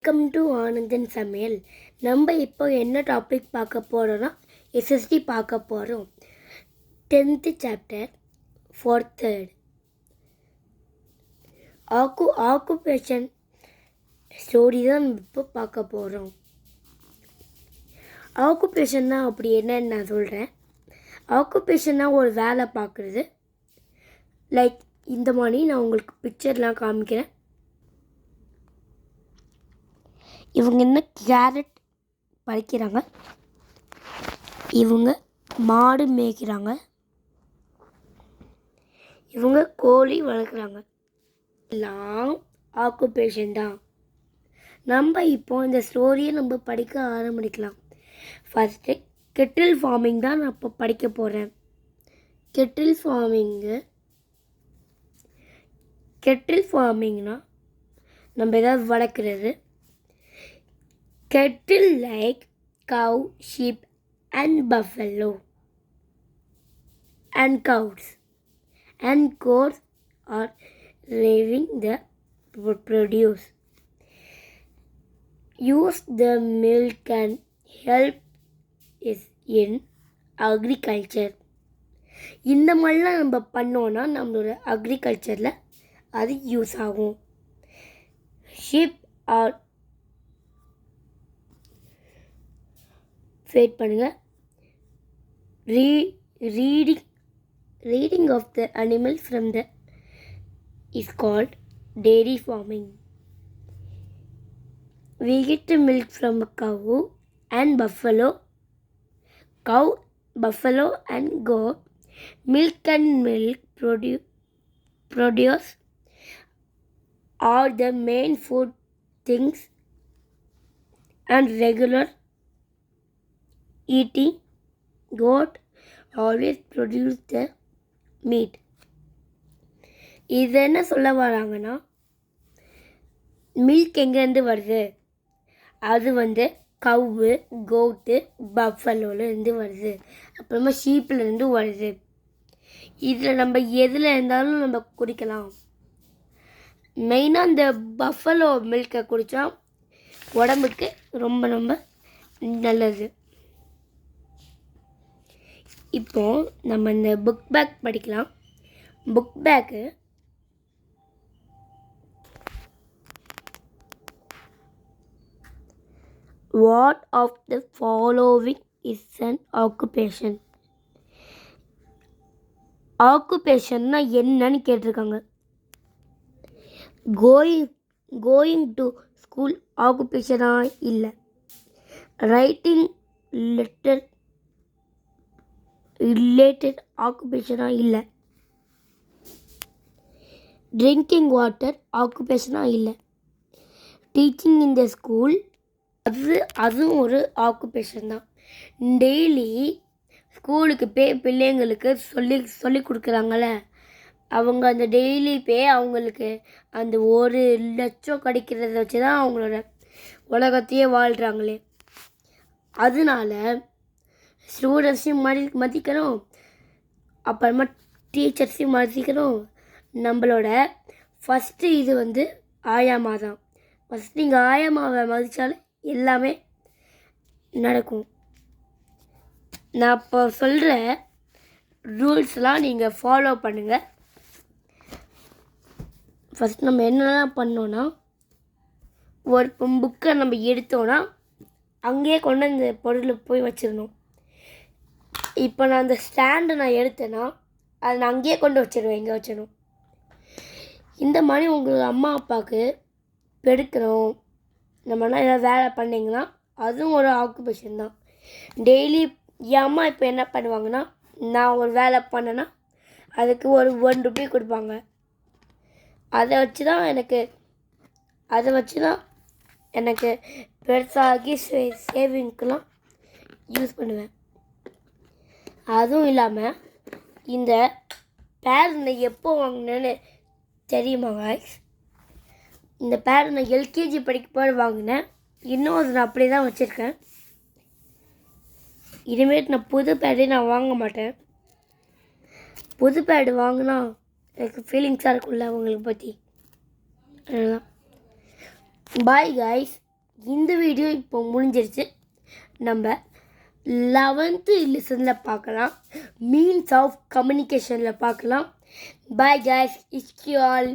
Welcome to Anandan சமையல். நம்ம இப்போ என்ன டாபிக் பார்க்க போகிறோன்னா எஸ்எஸ்டி பார்க்க போகிறோம். 10th chapter 4th occupation story தான் நம்ம இப்போ பார்க்க போகிறோம். ஆக்குபேஷன்னா அப்படி என்னன்னு நான் சொல்கிறேன். ஆக்குபேஷன்னா ஒரு வேலை பார்க்குறது. லைக் இந்த மாதிரி நான் உங்களுக்கு பிக்சர்லாம் காமிக்கிறேன். இவங்க என்ன கேரட் பறிக்கிறாங்க, இவங்க மாடு மேய்க்கிறாங்க, இவங்க கோழி வளர்க்குறாங்க. எல்லாம் ஆக்குபேஷன் தான். நம்ம இப்போ இந்த ஸ்டோரியை நம்ம படிக்க ஆரம்பிக்கலாம். ஃபஸ்ட்டு கெட்டில் ஃபார்மிங் தான் நான் இப்போ படிக்க போகிறேன். கெட்டில் ஃபார்மிங்னா நம்ம ஏதாவது வளர்க்குறது. Cattle like cow, sheep and buffalo and cows and goats are raising the produce. Use the milk and help is in agriculture. இந்த மாதிரிலாம் நம்ம பண்ணோன்னா நம்மளோட அக்ரிகல்ச்சரில் அது யூஸ் ஆகும். ஷீப் ஆர் வெயிட் பண்ணுங்கள். ரீடிங் of the animal from the is called dairy farming. We get the milk from a cow and buffalo and goat. Milk and milk produce are the main food things and regular eating goat always produce the meat. இது என்ன சொல்ல வராங்கன்னா, milk எங்கேருந்து வருது? அது கவ்வு, கோட்டு, பஃபலோலேருந்து வருது, அப்புறமா ஷீப்லேருந்து வருது. இதில் நம்ம எதில் இருந்தாலும் நம்ம குடிக்கலாம். மெயினாக இந்த பஃபலோ மில்கை குடித்தா உடம்புக்கு ரொம்ப ரொம்ப நல்லது. இப்போது நம்ம இந்த புக் பேக் படிக்கலாம். Book back what of the following is an occupation. ஆக்குபேஷன்னா என்னன்னு கேட்டிருக்காங்க. கோயிங் டு ஸ்கூல் ஆக்குபேஷனாக இல்லை. ரைட்டிங் லெட்டர் ரிலேட்டட் ஆக்குபேஷனாக இல்லை. ட்ரிங்கிங் வாட்டர் ஆக்குபேஷனாக இல்லை. டீச்சிங் இன் த ஸ்கூல் அதுவும் ஒரு ஆக்குபேஷன் தான். டெய்லி ஸ்கூலுக்கு பிள்ளைங்களுக்கு சொல்லி கொடுக்குறாங்கள, அவங்க அந்த டெய்லி அவங்களுக்கு அந்த 1,00,000 கிடைக்கிறத வச்சு தான் அவங்களோட உலகத்தையே வாழ்கிறாங்களே. அதனால ஸ்டூடெண்ட்ஸையும் மதிக்கணும், அப்புறமா டீச்சர்ஸையும் மதிக்கணும். நம்மளோட ஃபஸ்ட்டு இது ஆயாமா தான். ஃபஸ்ட் நீங்கள் ஆயாமாவை மதித்தாலே எல்லாமே நடக்கும். நான் இப்போ சொல்கிற ரூல்ஸ்லாம் நீங்கள் ஃபாலோ பண்ணுங்கள். ஃபஸ்ட் நம்ம என்னெல்லாம் பண்ணோன்னா, ஒரு புக்கை நம்ம எடுத்தோன்னா அங்கேயே கொண்டு அந்த பொருளை போய் வச்சிடணும். இப்போ நான் அந்த ஸ்டாண்டை எடுத்தேன்னா அதை நான் அங்கேயே கொண்டு வச்சிடுவேன், எங்கே வச்சிடணும். இந்த மாதிரி உங்களோட அம்மா அப்பாவுக்கு பெருக்கணும் நம்மனா ஏதாவது வேலை பண்ணிங்கன்னா அதுவும் ஒரு ஆக்குபேஷன் தான். டெய்லி என் அம்மா இப்போ என்ன பண்ணுவாங்கன்னா, நான் ஒரு வேலை பண்ணேன்னா அதுக்கு ஒரு 1 ரூபி கொடுப்பாங்க. அதை வச்சு தான் எனக்கு பெருசாகி சேவிங்க்கெலாம் யூஸ் பண்ணுவேன். அதுவும் இல்லாமல் இந்த பேர் நான் எப்போ வாங்கினேன்னு தெரியுமா காய்ஸ்? இந்த பேர் நான் எல்கேஜி படிக்கும்போது வாங்கினேன். இன்னும் அது நான் அப்படியே தான் வச்சுருக்கேன். இனிமேட்டு நான் புது பேடே நான் வாங்க மாட்டேன். புது பேடு வாங்கினா எனக்கு ஃபீலிங்ஸாக இருக்கும்ல அவங்களுக்கு பற்றி. அதுதான். Bye guys. இந்த வீடியோ இப்போ முடிஞ்சிருச்சு. நம்ம 11th லெசனில் பார்க்கலாம். மீன்ஸ் ஆஃப் கம்யூனிகேஷனில் பார்க்கலாம். பாய் guys, it's you all.